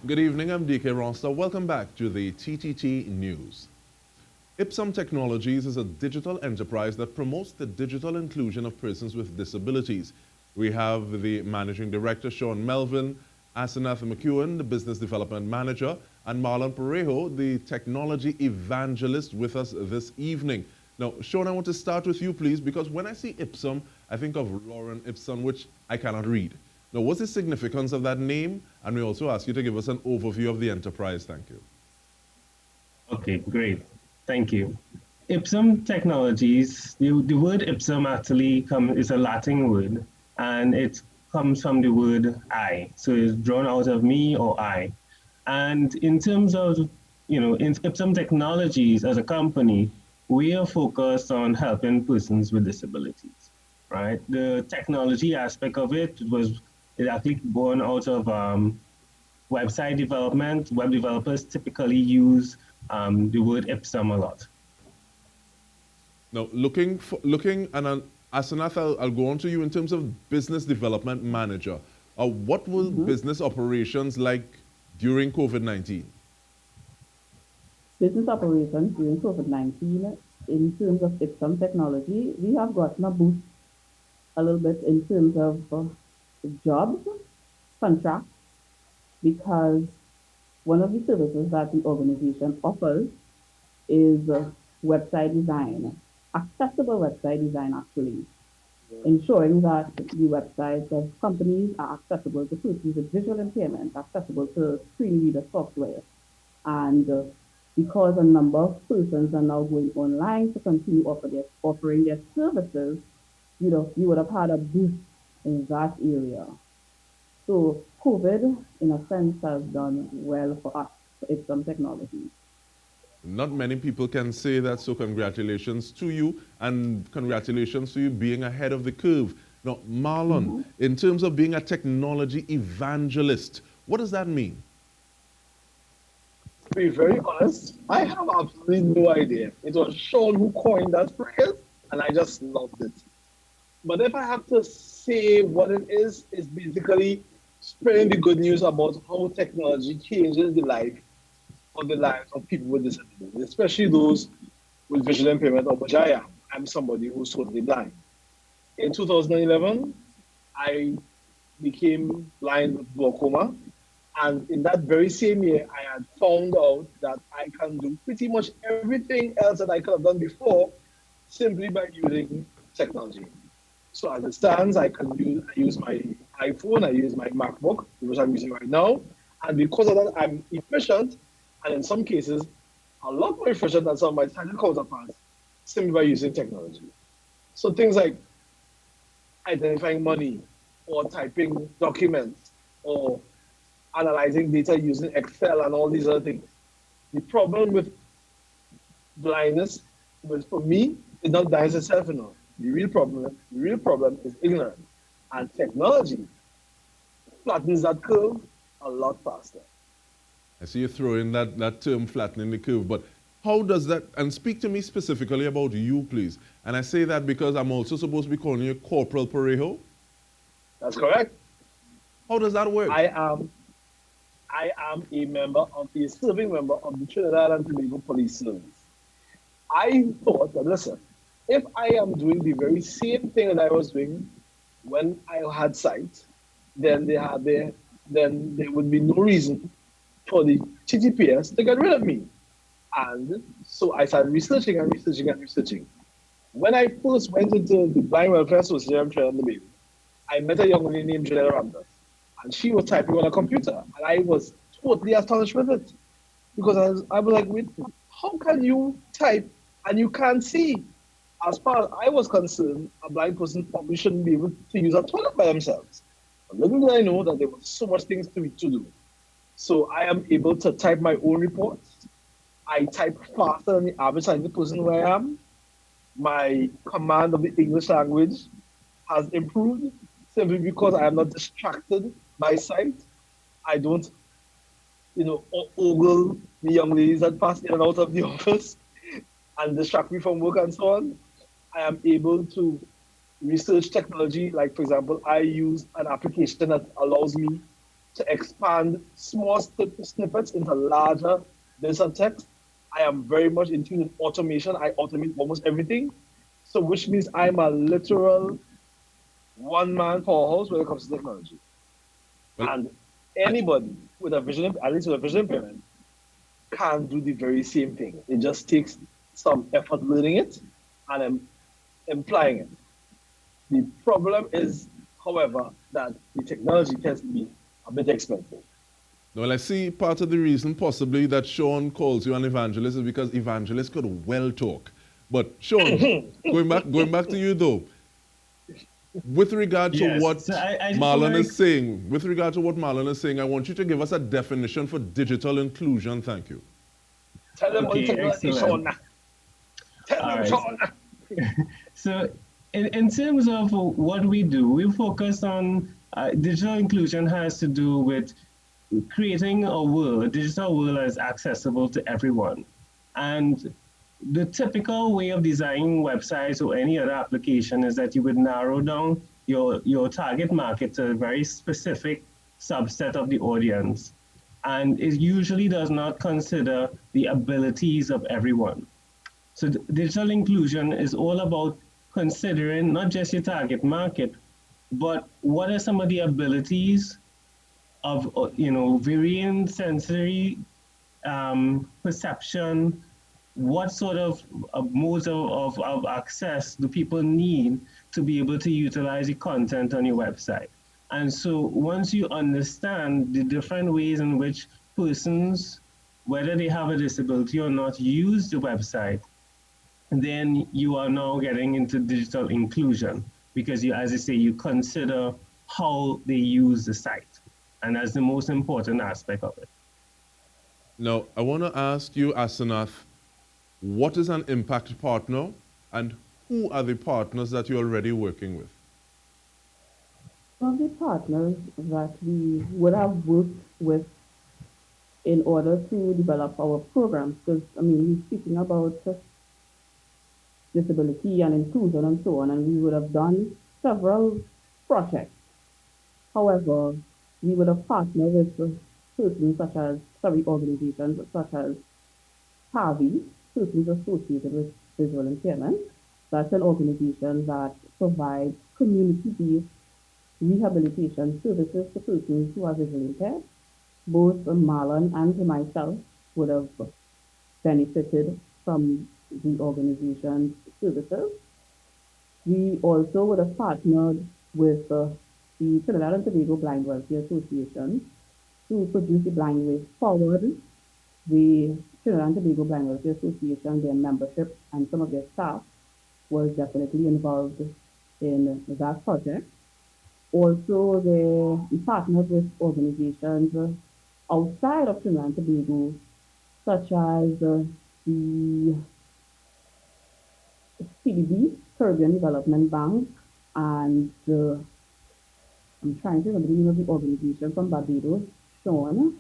Good evening, I'm DK Ronster. Welcome back to the TTT News. Ipsum Technologies is a digital enterprise that promotes the digital inclusion of persons with disabilities. We have the Managing Director, Shawn Melville, Asenath McEwen, the Business Development Manager, and Marlon Parieaho, the Technology Evangelist, with us this evening. Now, Shawn, I want to start with you, please, because when I see Ipsum, I think of Lauren Ipsum, which I cannot read. Now, what's the significance of that name? And we also ask you to give us an overview of the enterprise. Thank you. Okay, great. Thank you. Ipsum Technologies, the word Ipsum actually is a Latin word, and it comes from the word I. So it's drawn out of me or I. And in terms of, in Ipsum Technologies as a company, we are focused on helping persons with disabilities, right? The technology aspect of it is actually born out of website development. Web developers typically use the word Ipsum a lot. Now, looking and Asenath, I'll go on to you in terms of business development manager. What were business operations like during COVID-19? Business operations during COVID-19, in terms of Ipsum Technology, we have gotten a boost a little bit in terms of jobs, contracts, because one of the services that the organization offers is website design, accessible website design actually, ensuring that the websites of companies are accessible to persons with visual impairment, accessible to screen reader software. And because a number of persons are now going online to continue offering their services, you would have had a boost in that area. So COVID, in a sense, has done well for us, for Ipsum Technologies. Not many people can say that, so congratulations to you, and congratulations to you being ahead of the curve. Now, Marlon, in terms of being a technology evangelist, what does that mean? To be very honest, I have absolutely no idea. It was Shawn who coined that phrase, and I just loved it. But if I have to say what it is basically spreading the good news about how technology changes the lives of people with disabilities, especially those with visual impairment, of which I am. I'm somebody who's totally blind. In 2011, I became blind with glaucoma, and in that very same year, I had found out that I can do pretty much everything else that I could have done before simply by using technology. So as it stands, I use my iPhone, I use my MacBook, which I'm using right now, and because of that, I'm efficient, and in some cases, a lot more efficient than some of my standard counterparts, simply by using technology. So things like identifying money, or typing documents, or analyzing data using Excel and all these other things. The problem with blindness, for me, is not blindness itself enough. The real problem is ignorance. And technology flattens that curve a lot faster. I see you throw in that term, flattening the curve, but how does that, and speak to me specifically about you, please. And I say that because I'm also supposed to be calling you Corporal Parieaho. That's correct. How does that work? I am a serving member of the Trinidad and Tobago Police Service. I thought that, listen, if I am doing the very same thing that I was doing when I had sight, then there would be no reason for the TTPS to get rid of me. And so I started researching and researching and researching. When I first went into the Blind Welfare Association of Trinidad and Tobago, I met a young lady named Janelle Ramdas, and she was typing on a computer, and I was totally astonished with it, because I was like, wait, how can you type and you can't see? As far as I was concerned, a blind person probably shouldn't be able to use a toilet by themselves. But little did I know that there was so much things to do. So I am able to type my own reports. I type faster than the average sighted person who I am. My command of the English language has improved simply because I am not distracted by sight. I don't, ogle the young ladies that pass in and out of the office and distract me from work and so on. I am able to research technology. Like, for example, I use an application that allows me to expand small snippets into larger bits of text. I am very much in tune with automation. I automate almost everything. So which means I'm a literal one-man powerhouse when it comes to technology. Well, and anybody with a vision, at least with a vision impairment, can do the very same thing. It just takes some effort learning it and implying it. The problem is, however, that the technology tends to be a bit expensive. well, I see part of the reason possibly that Shawn calls you an evangelist is because evangelists could well talk. But Shawn, going back to you though, with regard to Yes, what so I just Marlon wanna- is saying, with regard to what Marlon is saying, I want you to give us a definition for digital inclusion. Thank you. Tell them what Okay, technology is, excellent. Shawn. Tell All them, right. Shawn. So in terms of what we do, we focus on digital inclusion has to do with creating a world, a digital world that is accessible to everyone. And the typical way of designing websites or any other application is that you would narrow down your target market to a very specific subset of the audience. And it usually does not consider the abilities of everyone. So digital inclusion is all about considering not just your target market, but what are some of the abilities of varying sensory perception. What sort of modes of access do people need to be able to utilize the content on your website? And so once you understand the different ways in which persons, whether they have a disability or not, use the website, then you are now getting into digital inclusion because you, as I say, you consider how they use the site. And that's the most important aspect of it. Now, I want to ask you, Asenath, what is an impact partner and who are the partners that you're already working with? Some of the partners that we would have worked with in order to develop our programs, because, I mean, we're speaking about disability and inclusion and so on, and we would have done several projects. However, we would have partnered with persons such as, organizations such as PAVI, persons associated with visual impairment. That's an organization that provides community-based rehabilitation services to persons who are visually impaired. Both Marlon and myself would have benefited from the organization's services. We also would have partnered with the Trinidad and Tobago Blind Welfare Association to produce the Blind Way Forward. The Trinidad and Tobago Blind Welfare Association, their membership and some of their staff was definitely involved in that project. Also, they partnered with organizations outside of Trinidad and Tobago, such as the CDB, Caribbean Development Bank, and I'm trying to remember the name of the organization from Barbados, Shawn.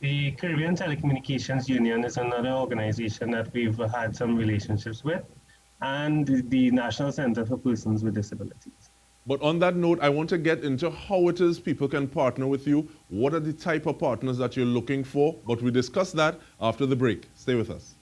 The Caribbean Telecommunications Union is another organization that we've had some relationships with, and the National Center for Persons with Disabilities. But on that note, I want to get into how it is people can partner with you. What are the type of partners that you're looking for? But we discuss that after the break. Stay with us.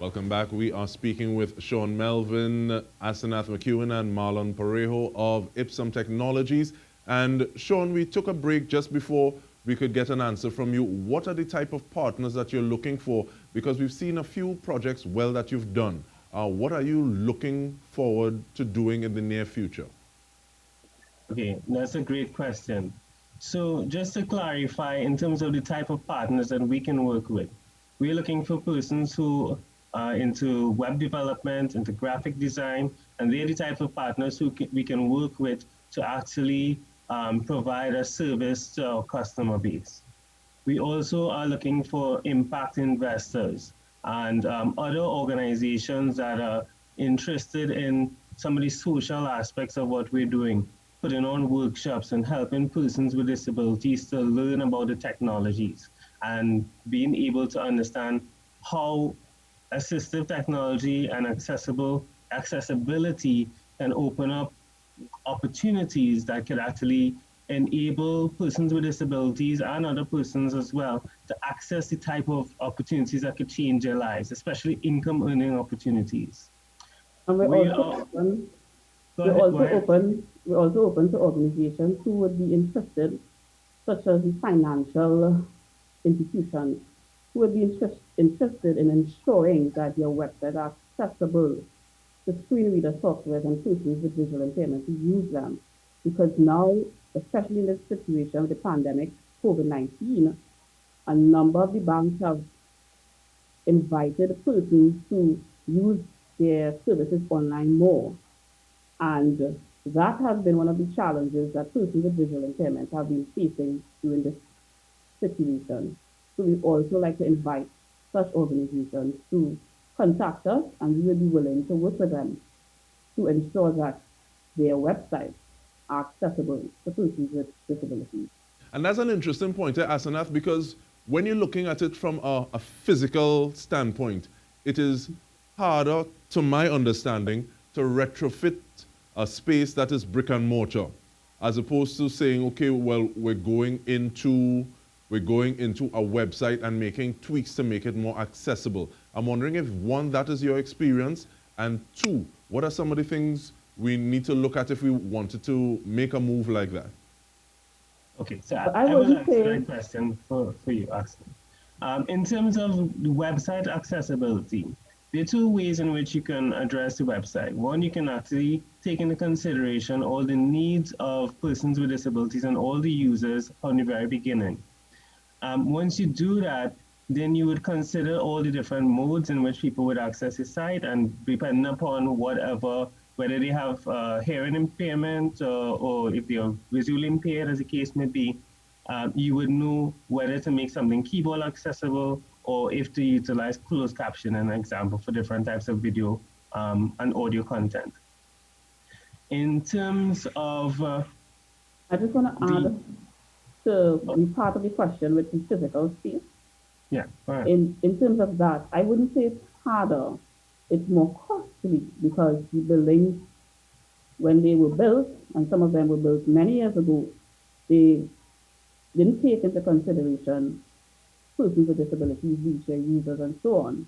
Welcome back. We are speaking with Shawn Melville, Asenath McEwen, and Marlon Parieaho of Ipsum Technologies. And Shawn, we took a break just before we could get an answer from you. What are the type of partners that you're looking for? Because we've seen a few projects that you've done. What are you looking forward to doing in the near future? Okay, that's a great question. So just to clarify, in terms of the type of partners that we can work with, we're looking for persons who are into web development, into graphic design, and they're the type of partners who we can work with to actually provide a service to our customer base. We also are looking for impact investors and other organizations that are interested in some of the social aspects of what we're doing, putting on workshops and helping persons with disabilities to learn about the technologies and being able to understand how assistive technology and accessibility can open up opportunities that could actually enable persons with disabilities and other persons as well to access the type of opportunities that could change their lives, especially income earning opportunities. And We are, we're also open to organizations who would be interested, such as the financial institutions, who would be interested in ensuring that your website are accessible to screen reader software and persons with visual impairment to use them. Because now, especially in this situation with the pandemic, COVID-19, a number of the banks have invited persons to use their services online more. And that has been one of the challenges that persons with visual impairment have been facing during this situation. So we also like to invite such organizations to contact us, and we will be willing to work with them to ensure that their websites are accessible to persons with disabilities. And that's an interesting point, Asenath, because when you're looking at it from a physical standpoint, it is harder, to my understanding, to retrofit a space that is brick and mortar, as opposed to saying, okay, well, we're going into a website and making tweaks to make it more accessible. I'm wondering if, one, that is your experience, and two, what are some of the things we need to look at if we wanted to make a move like that? Okay, so I will answer that question for you, Axel. In terms of the website accessibility, there are two ways in which you can address the website. One, you can actually take into consideration all the needs of persons with disabilities and all the users from the very beginning. Once you do that, then you would consider all the different modes in which people would access the site, and depending upon whether they have hearing impairment or if they're visually impaired, as the case may be, you would know whether to make something keyboard accessible or if to utilize closed caption, an example, for different types of video and audio content. In terms of... I just want to add to the part of the question with the physical space. Yeah, all right. In terms of that, I wouldn't say it's harder, it's more costly, because the buildings, when they were built, and some of them were built many years ago, they didn't take into consideration persons with disabilities, wheelchair users, and so on.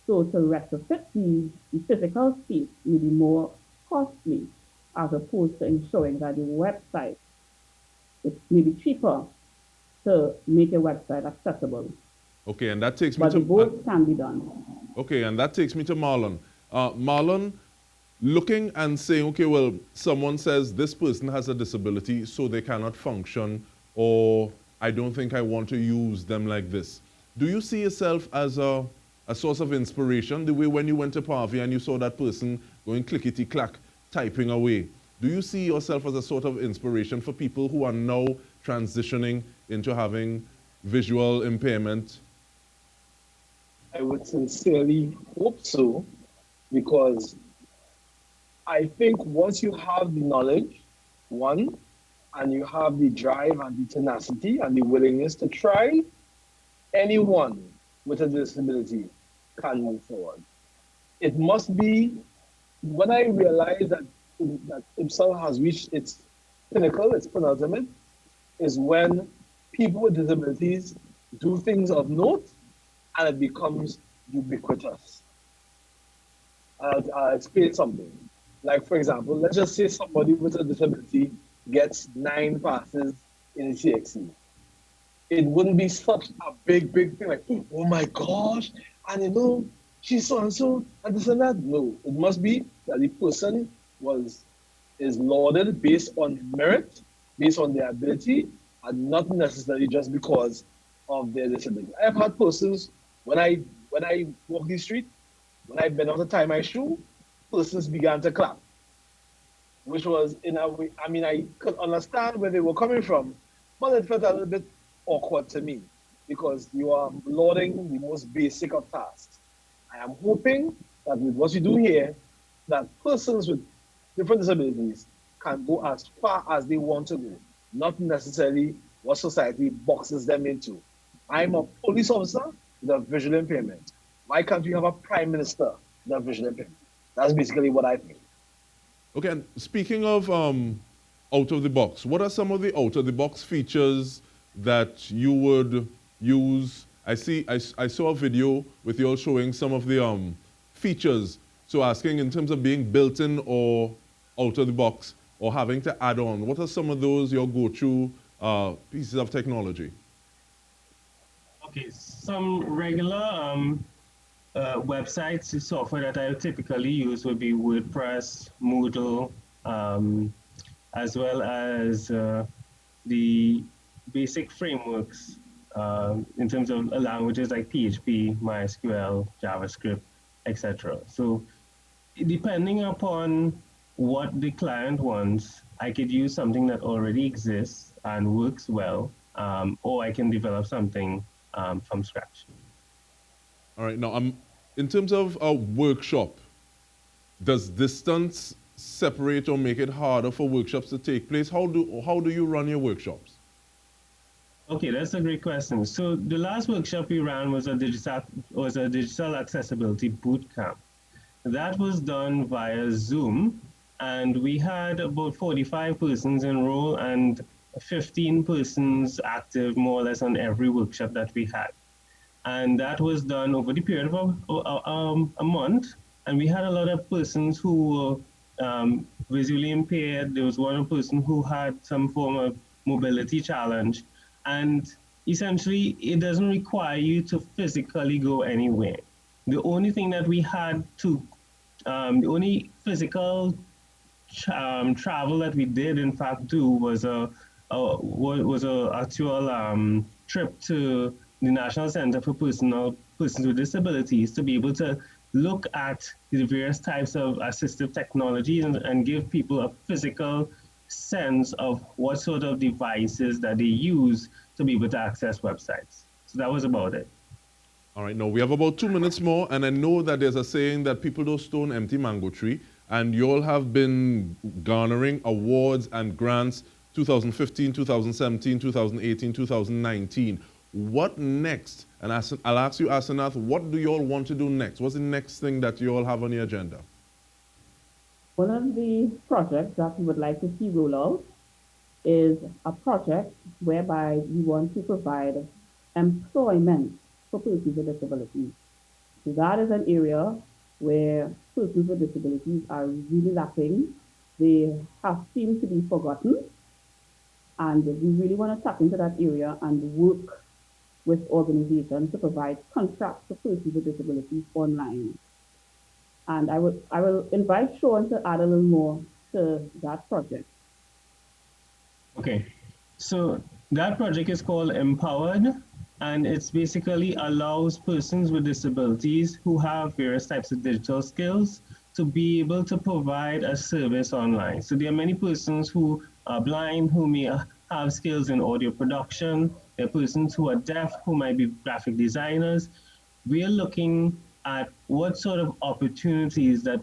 So to retrofit the physical space may be more costly, as opposed to ensuring that the website, it may be cheaper to make a website accessible. Okay, and that takes me to... But both can be done. Okay, and that takes me to Marlon. Marlon, looking and saying, okay, well, someone says this person has a disability, so they cannot function, or I don't think I want to use them like this. Do you see yourself as a source of inspiration, the way when you went to Parvi and you saw that person going clickety-clack, typing away? Do you see yourself as a sort of inspiration for people who are now transitioning into having visual impairment? I would sincerely hope so, because I think once you have the knowledge, one, and you have the drive and the tenacity and the willingness to try, anyone with a disability can move forward. It must be, when I realized that Ipsum has reached its pinnacle, its penultimate, is when people with disabilities do things of note and it becomes ubiquitous. I'll explain something. Like, for example, let's just say somebody with a disability gets 9 passes in the CXC. It wouldn't be such a big thing like, oh my gosh, and you know, she's so-and-so, and this and that. No, it must be that the person is lauded based on merit, based on their ability, and not necessarily just because of their disability. I've had persons, when I walk the street, when I bend out to tie my shoe, persons began to clap, which was in a way, I could understand where they were coming from, but it felt a little bit awkward to me. because you are loading the most basic of tasks. I am hoping that with what you do here, that persons with different disabilities can go as far as they want to go, not necessarily what society boxes them into. I'm a police officer with a visual impairment. Why can't we have a prime minister with a visual impairment? That's basically what I think. Okay, and speaking of out of the box, what are some of the out of the box features that you would use? I saw a video with you all showing some of the features. So asking in terms of being built in or out of the box or having to add on, what are some of those your go-to pieces of technology? Okay, some regular websites, software that I typically use would be WordPress, Moodle, as well as the basic frameworks in terms of languages like PHP, MySQL, JavaScript, etc. So depending upon what the client wants, I could use something that already exists and works well, or I can develop something from scratch. All right, now in terms of a workshop, does distance separate or make it harder for workshops to take place? How do you run your workshops? Okay, that's a great question. So the last workshop we ran was a digital accessibility boot camp. That was done via Zoom, and we had about 45 persons enroll and 15 persons active more or less on every workshop that we had. And that was done over the period of a month. And we had a lot of persons who were visually impaired. There was one person who had some form of mobility challenge. And essentially, it doesn't require you to physically go anywhere. The only thing that we had to, the only physical travel that we did, in fact, do was a actual trip to the National Center for Persons with Disabilities to be able to look at the various types of assistive technologies and give people a physical sense of what sort of devices that they use to be able to access websites. So that was about it. All right, now we have about 2 minutes more, and I know that there's a saying that people don't stone empty mango tree, and you all have been garnering awards and grants 2015, 2017, 2018, 2019. What next? And I'll ask you, Asenath, what do you all want to do next? What's the next thing that you all have on your agenda? One of the projects that we would like to see roll out is a project whereby we want to provide employment for persons with disabilities. So that is an area where persons with disabilities are really lacking. They have seemed to be forgotten. And we really want to tap into that area and work with organizations to provide contracts for persons with disabilities online. And I will invite Shawn to add a little more to that project. Okay, so that project is called Empowered, and it's basically allows persons with disabilities who have various types of digital skills to be able to provide a service online. So there are many persons who are blind who may have skills in audio production. There are persons who are deaf who might be graphic designers. We are looking at what sort of opportunities that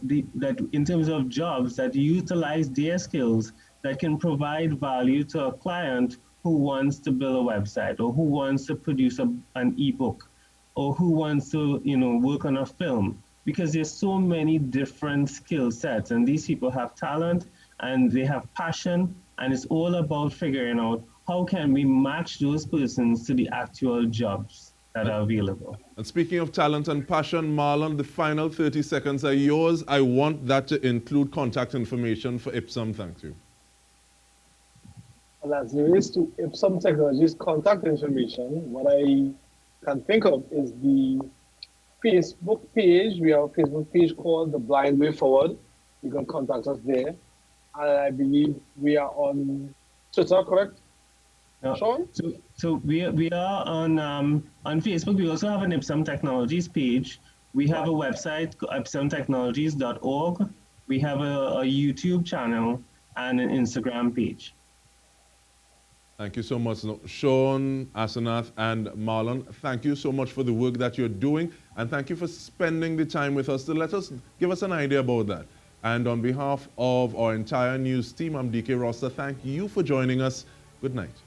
in terms of jobs that utilize their skills that can provide value to a client who wants to build a website or who wants to produce an ebook or who wants to work on a film, because there's so many different skill sets and these people have talent and they have passion, and it's all about figuring out how can we match those persons to the actual jobs that are available. And speaking of talent and passion, Marlon, the final 30 seconds are yours. I want that to include contact information for Ipsum. Thank you. And as it relates to Ipsum Technologies contact information, what I can think of is the Facebook page. We have a Facebook page called The Blind Way Forward. You can contact us there. And I believe we are on Twitter, correct? Shawn? So we are on Facebook. We also have an Ipsum Technologies page. We have a website, ipsumtechnologies.org. We have a YouTube channel and an Instagram page. Thank you so much, Shawn, Asenath, and Marlon. Thank you so much for the work that you're doing, and thank you for spending the time with us to give us an idea about that. And on behalf of our entire news team, I'm DK Roster. Thank you for joining us. Good night.